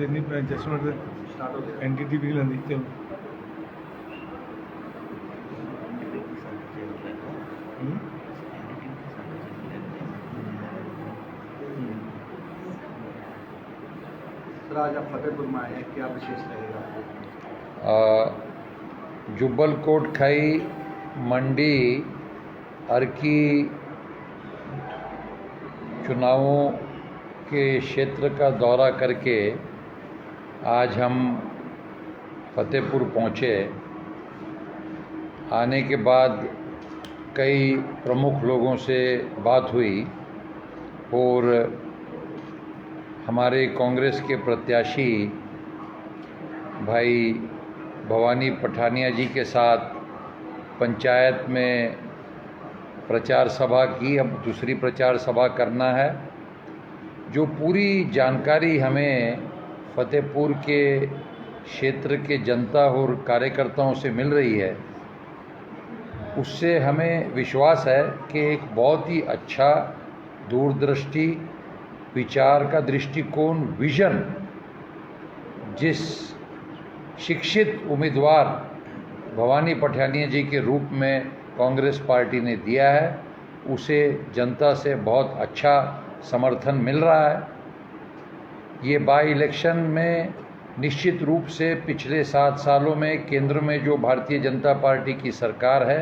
ఎన్ని just NTT అంది sir आज आप फतेहपुर में आए हैं, क्या विशेष रहेगा? जुब्बल कोट खाई मंडी अर्की चुनावों के क्षेत्र का दौरा करके आज हम फतेहपुर पहुँचे। आने के बाद कई प्रमुख लोगों से बात हुई और हमारे कांग्रेस के प्रत्याशी भाई भवानी पठानिया जी के साथ पंचायत में प्रचार सभा की। अब दूसरी प्रचार सभा करना है। जो पूरी जानकारी हमें फतेहपुर के क्षेत्र के जनता और कार्यकर्ताओं से मिल रही है, उससे हमें विश्वास है कि एक बहुत ही अच्छा दूरदृष्टि, विचार का दृष्टिकोण, विजन जिस शिक्षित उम्मीदवार भवानी पठानिया जी के रूप में कांग्रेस पार्टी ने दिया है, उसे जनता से बहुत अच्छा समर्थन मिल रहा है। ये बाई इलेक्शन में निश्चित रूप से पिछले 7 सालों में केंद्र में जो भारतीय जनता पार्टी की सरकार है,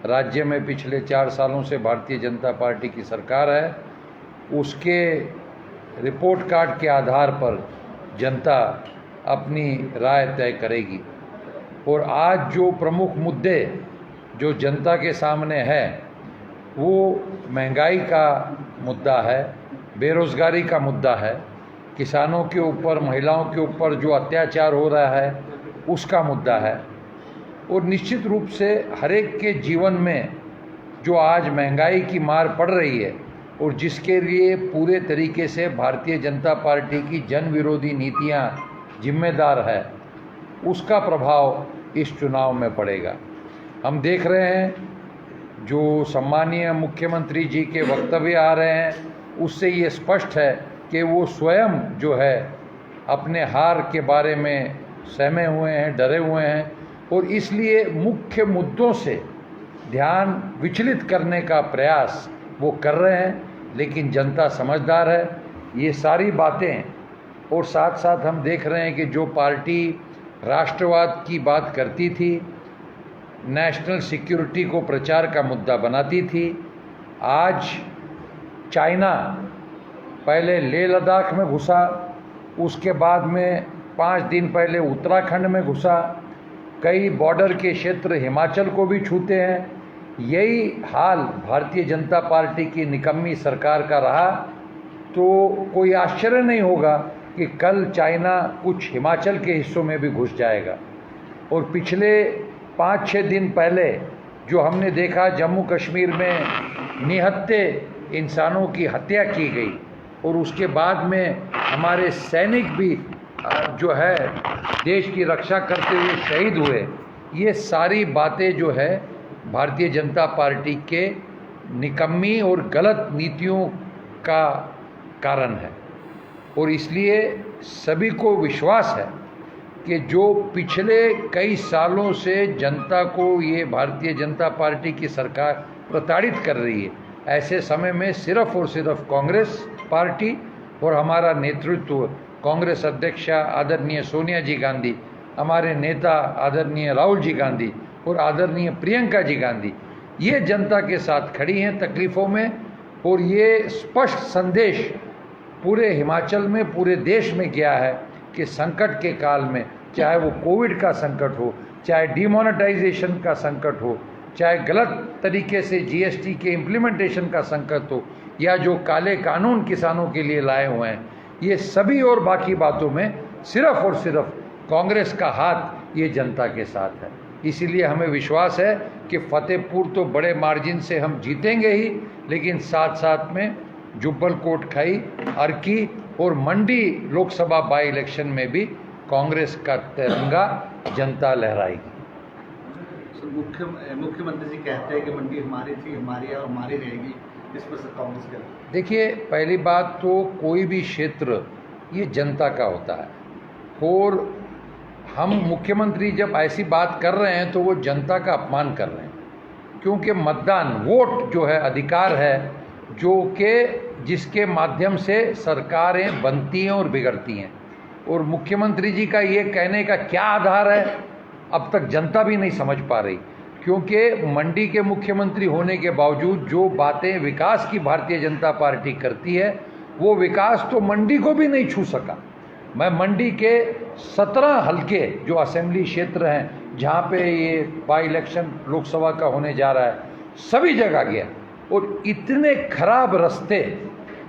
राज्य में पिछले 4 सालों से भारतीय जनता पार्टी की सरकार है, उसके रिपोर्ट कार्ड के आधार पर जनता अपनी राय तय करेगी। और आज जो प्रमुख मुद्दे जो जनता के सामने है, वो महंगाई का मुद्दा है, बेरोज़गारी का मुद्दा है, किसानों के ऊपर, महिलाओं के ऊपर जो अत्याचार हो रहा है उसका मुद्दा है। और निश्चित रूप से हर एक के जीवन में जो आज महंगाई की मार पड़ रही है और जिसके लिए पूरे तरीके से भारतीय जनता पार्टी की जन विरोधी नीतियां जिम्मेदार है, उसका प्रभाव इस चुनाव में पड़ेगा। हम देख रहे हैं जो सम्मानीय मुख्यमंत्री जी के वक्तव्य आ रहे हैं, उससे ये स्पष्ट है कि वो स्वयं जो है अपने हार के बारे में सहमे हुए हैं, डरे हुए हैं, और इसलिए मुख्य मुद्दों से ध्यान विचलित करने का प्रयास वो कर रहे हैं। लेकिन जनता समझदार है। ये सारी बातें, और साथ साथ हम देख रहे हैं कि जो पार्टी राष्ट्रवाद की बात करती थी, नेशनल सिक्योरिटी को प्रचार का मुद्दा बनाती थी, आज चाइना पहले लेह लद्दाख में घुसा, उसके बाद में 5 दिन पहले उत्तराखंड में घुसा, कई बॉर्डर के क्षेत्र हिमाचल को भी छूते हैं। यही हाल भारतीय जनता पार्टी की निकम्मी सरकार का रहा तो कोई आश्चर्य नहीं होगा कि कल चाइना कुछ हिमाचल के हिस्सों में भी घुस जाएगा। और पिछले 5-6 दिन पहले जो हमने देखा, जम्मू कश्मीर में निहत्थे इंसानों की हत्या की गई और उसके बाद में हमारे सैनिक भी जो है देश की रक्षा करते हुए शहीद हुए। ये सारी बातें जो है भारतीय जनता पार्टी के निकम्मी और गलत नीतियों का कारण है। और इसलिए सभी को विश्वास है कि जो पिछले कई सालों से जनता को ये भारतीय जनता पार्टी की सरकार प्रताड़ित कर रही है, ऐसे समय में सिर्फ और सिर्फ कांग्रेस पार्टी और हमारा नेतृत्व, कांग्रेस अध्यक्षा आदरणीय सोनिया जी गांधी, हमारे नेता आदरणीय राहुल जी गांधी और आदरणीय प्रियंका जी गांधी, ये जनता के साथ खड़ी हैं तकलीफ़ों में। और ये स्पष्ट संदेश पूरे हिमाचल में, पूरे देश में गया है कि संकट के काल में, चाहे वो कोविड का संकट हो, चाहे डिमोनेटाइजेशन का संकट हो, चाहे गलत तरीके से जीएसटी के इम्प्लीमेंटेशन का संकट हो, या जो काले कानून किसानों के लिए लाए हुए हैं, ये सभी और बाकी बातों में सिर्फ और सिर्फ कांग्रेस का हाथ ये जनता के साथ है। इसीलिए हमें विश्वास है कि फतेहपुर तो बड़े मार्जिन से हम जीतेंगे ही, लेकिन साथ साथ में जुब्बल कोट खाई, अर्की और मंडी लोकसभा बाई इलेक्शन में भी कांग्रेस का तिरंगा जनता लहराएगी। मुख्यमंत्री जी कहते हैं कि मंडी हमारी थी, हमारी और हमारी रहेगी, इस पर कांग्रेस का। देखिए, पहली बात तो कोई भी क्षेत्र ये जनता का होता है। और हम मुख्यमंत्री जब ऐसी बात कर रहे हैं तो वो जनता का अपमान कर रहे हैं, क्योंकि मतदान वोट जो है अधिकार है जो कि जिसके माध्यम से सरकारें बनती हैं और बिगड़ती हैं। और मुख्यमंत्री जी का ये कहने का क्या आधार है अब तक जनता भी नहीं समझ पा रही, क्योंकि मंडी के मुख्यमंत्री होने के बावजूद जो बातें विकास की भारतीय जनता पार्टी करती है वो विकास तो मंडी को भी नहीं छू सका। मैं मंडी के 17 हल्के जो असेंबली क्षेत्र हैं जहाँ पे ये बाई इलेक्शन लोकसभा का होने जा रहा है सभी जगह गया, और इतने खराब रास्ते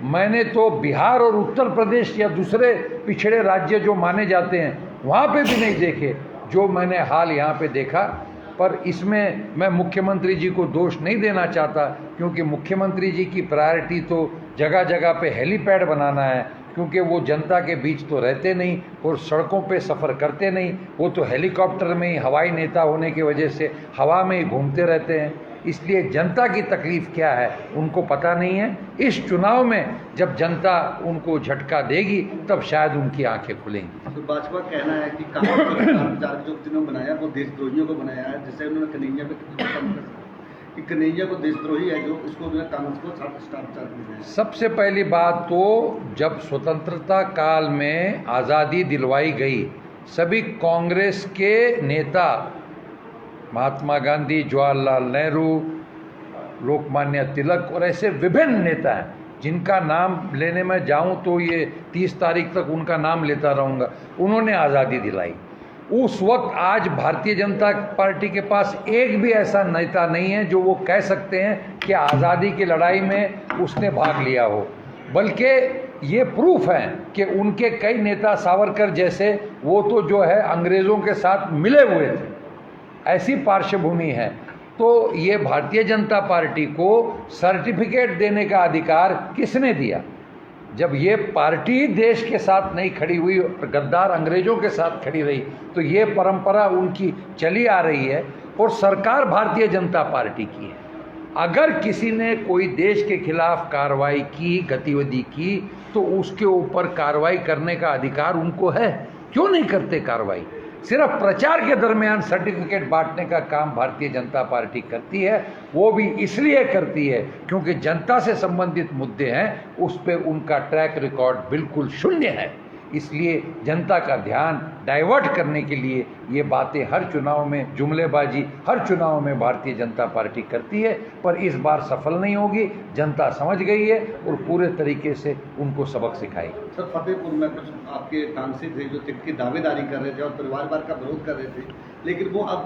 मैंने तो बिहार और उत्तर प्रदेश या दूसरे पिछड़े राज्य जो माने जाते हैं वहाँ पे भी नहीं देखे जो मैंने हाल यहाँ पे देखा। पर इसमें मैं मुख्यमंत्री जी को दोष नहीं देना चाहता, क्योंकि मुख्यमंत्री जी की प्रायोरिटी तो जगह जगह पे हेलीपैड बनाना है, क्योंकि वो जनता के बीच तो रहते नहीं और सड़कों पे सफ़र करते नहीं, वो तो हेलीकॉप्टर में ही हवाई नेता होने की वजह से हवा में ही घूमते रहते हैं। इसलिए जनता की तकलीफ़ क्या है उनको पता नहीं है। इस चुनाव में जब जनता उनको झटका देगी तब शायद उनकी आंखें खुलेंगी। तो भाजपा का कहना है कि कांग्रेस जो जिन्होंने बनाया वो देशद्रोहियों को बनाया है, जैसे उन्होंने कन्हैया पे कि कन्हैया को देशद्रोही है जो उसको कांग्रेस को स्टार। सबसे पहली बात तो जब स्वतंत्रता काल में आज़ादी दिलवाई गई सभी कांग्रेस के नेता महात्मा गांधी, जवाहरलाल नेहरू, लोकमान्य तिलक और ऐसे विभिन्न नेता हैं जिनका नाम लेने में जाऊं तो ये 30 तारीख तक उनका नाम लेता रहूँगा, उन्होंने आज़ादी दिलाई। उस वक्त आज भारतीय जनता पार्टी के पास एक भी ऐसा नेता नहीं है जो वो कह सकते हैं कि आज़ादी की लड़ाई में उसने भाग लिया हो, बल्कि ये प्रूफ है कि उनके कई नेता सावरकर जैसे वो तो जो है अंग्रेज़ों के साथ मिले हुए थे, ऐसी पार्श्वभूमि है। तो ये भारतीय जनता पार्टी को सर्टिफिकेट देने का अधिकार किसने दिया? जब ये पार्टी देश के साथ नहीं खड़ी हुई और गद्दार अंग्रेज़ों के साथ खड़ी रही तो ये परंपरा उनकी चली आ रही है और सरकार भारतीय जनता पार्टी की है। अगर किसी ने कोई देश के खिलाफ कार्रवाई की, गतिविधि की, तो उसके ऊपर कार्रवाई करने का अधिकार उनको है। क्यों नहीं करते कार्रवाई? सिर्फ प्रचार के दरमियान सर्टिफिकेट बांटने का काम भारतीय जनता पार्टी करती है, वो भी इसलिए करती है क्योंकि जनता से संबंधित मुद्दे हैं उस पर उनका ट्रैक रिकॉर्ड बिल्कुल शून्य है। इसलिए जनता का ध्यान डाइवर्ट करने के लिए ये बातें हर चुनाव में, जुमलेबाजी हर चुनाव में भारतीय जनता पार्टी करती है, पर इस बार सफल नहीं होगी। जनता समझ गई है और पूरे तरीके से उनको सबक सिखाएगी। सर, फतेहपुर में कुछ आपके कांग्रेसी थे जो टिकट की दावेदारी कर रहे थे और परिवारवाद का विरोध कर रहे थे, लेकिन वो अब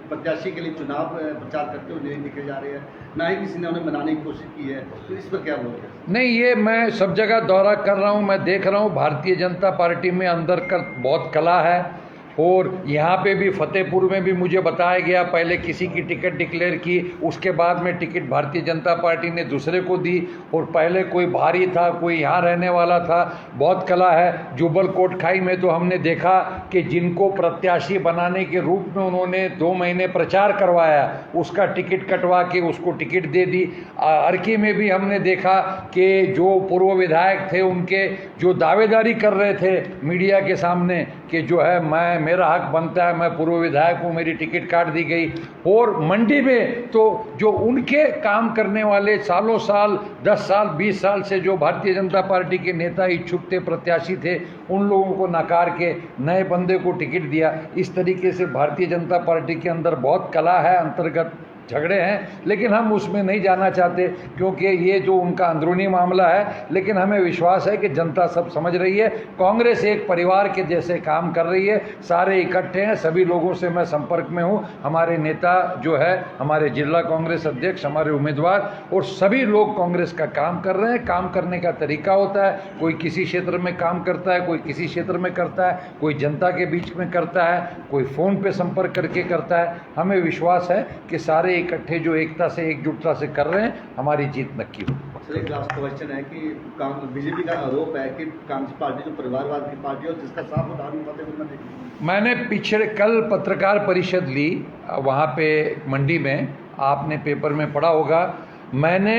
प्रत्याशी के लिए चुनाव प्रचार करते हुए नहीं दिखे जा रहे हैं, ना ही किसी ने उन्हें मनाने की कोशिश की है, तो इस पर क्या बोलते हैं? नहीं, ये मैं सब जगह दौरा कर रहा हूँ, मैं देख रहा हूँ भारतीय जनता पार्टी में अंदर का बहुत कला है। और यहाँ पे भी फतेहपुर में भी मुझे बताया गया पहले किसी की टिकट डिक्लेयर की, उसके बाद में टिकट भारतीय जनता पार्टी ने दूसरे को दी, और पहले कोई बाहरी था, कोई यहाँ रहने वाला था। बहुत कला है। जुब्बल कोटखाई में तो हमने देखा कि जिनको प्रत्याशी बनाने के रूप में उन्होंने 2 महीने प्रचार करवाया, उसका टिकट कटवा के उसको टिकट दे दी। अर्की में भी हमने देखा कि जो पूर्व विधायक थे उनके जो दावेदारी कर रहे थे मीडिया के सामने कि जो है मेरा हक बनता है, मैं पूर्व विधायक हूँ, मेरी टिकट काट दी गई। और मंडी में तो जो उनके काम करने वाले सालों साल 10 साल 20 साल से जो भारतीय जनता पार्टी के नेता इच्छुक थे, प्रत्याशी थे, उन लोगों को नकार के नए बंदे को टिकट दिया। इस तरीके से भारतीय जनता पार्टी के अंदर बहुत कला है, अंतर्गत झगड़े हैं, लेकिन हम उसमें नहीं जाना चाहते क्योंकि ये जो उनका अंदरूनी मामला है। लेकिन हमें विश्वास है कि जनता सब समझ रही है। कांग्रेस एक परिवार के जैसे काम कर रही है, सारे इकट्ठे हैं, सभी लोगों से मैं संपर्क में हूँ। हमारे नेता जो है, हमारे जिला कांग्रेस अध्यक्ष, हमारे उम्मीदवार और सभी लोग कांग्रेस का काम कर रहे हैं। काम करने का तरीका होता है, कोई किसी क्षेत्र में काम करता है, कोई किसी क्षेत्र में करता है, कोई जनता के बीच में करता है, कोई फ़ोन पे संपर्क करके करता है। हमें विश्वास है कि सारे इकट्ठे जो एकता से, एकजुटता से कर रहे हैं, हमारी जीत नक्की हो। सर, एक लास्ट क्वेश्चन है कि बीजेपी का आरोप है कि कांग्रेस पार्टी जो परिवारवाद की पार्टी है, जिसका साफ उदाहरण फतेहपुर में देखा। मैंने पिछले कल पत्रकार परिषद ली वहाँ पे मंडी में, आपने पेपर में पढ़ा होगा। मैंने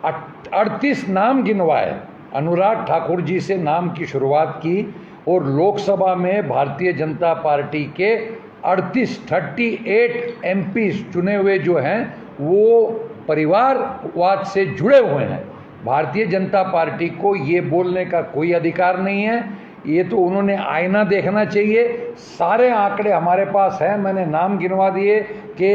38 नाम गिनवाए, अनुराग ठाकुर जी से नाम की शुरुआत की और लोकसभा में भारतीय जनता पार्टी के 38 एमपीज चुने हुए जो हैं वो परिवारवाद से जुड़े हुए हैं। भारतीय जनता पार्टी को ये बोलने का कोई अधिकार नहीं है। ये तो उन्होंने आईना देखना चाहिए। सारे आंकड़े हमारे पास हैं, मैंने नाम गिनवा दिए कि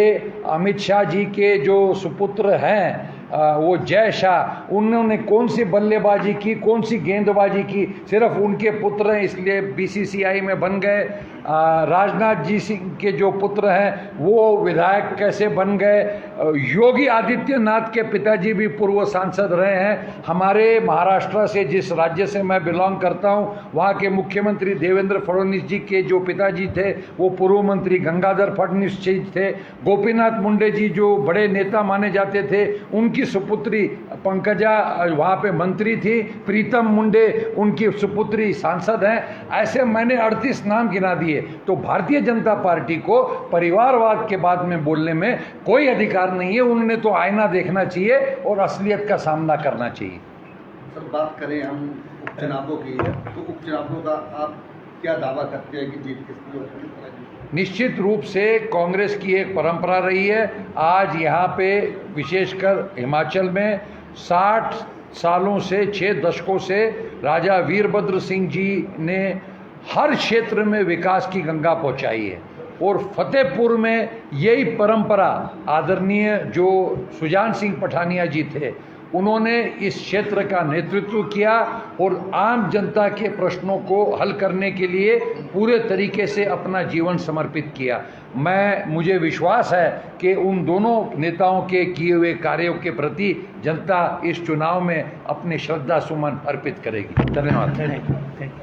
अमित शाह जी के जो सुपुत्र हैं वो जय शाह, उन्होंने कौन सी बल्लेबाजी की, कौन सी गेंदबाजी की, सिर्फ उनके पुत्र हैं इसलिए बीसीसीआई में बन गए। राजनाथ जी सिंह के जो पुत्र हैं वो विधायक कैसे बन गए। योगी आदित्यनाथ के पिताजी भी पूर्व सांसद रहे हैं। हमारे महाराष्ट्र से, जिस राज्य से मैं बिलोंग करता हूँ, वहाँ के मुख्यमंत्री देवेंद्र फडणवीस जी के जो पिताजी थे वो पूर्व मंत्री गंगाधर फडणवीस जी थे। गोपीनाथ मुंडे जी जो बड़े नेता माने जाते थे, उनकी सुपुत्री पंकजा वहाँ पे मंत्री थी। प्रीतम मुंडे उनकी सुपुत्री सांसद हैं। ऐसे मैंने 38 नाम गिना दिए। तो भारतीय जनता पार्टी को परिवारवाद के बाद में बोलने में कोई अधिकार नहीं है। उन्होंने तो आईना देखना चाहिए और असलियत का सामना करना चाहिए। सर, बात करें हम उपचुनावों की, तो उपचुनावों का आप क्या दावा करते हैं कि जीत किसकी होगी? निश्चित रूप से कांग्रेस की एक परंपरा रही है। आज यहाँ पे विशेषकर हिमाचल में 60 सालों से, 6 दशकों से राजा वीरभद्र सिंह जी ने हर क्षेत्र में विकास की गंगा पहुँचाई है। और फतेहपुर में यही परंपरा आदरणीय जो सुजान सिंह पठानिया जी थे, उन्होंने इस क्षेत्र का नेतृत्व किया और आम जनता के प्रश्नों को हल करने के लिए पूरे तरीके से अपना जीवन समर्पित किया। मुझे विश्वास है कि उन दोनों नेताओं के किए हुए कार्यों के प्रति जनता इस चुनाव में अपनी श्रद्धा सुमन अर्पित करेगी। धन्यवाद।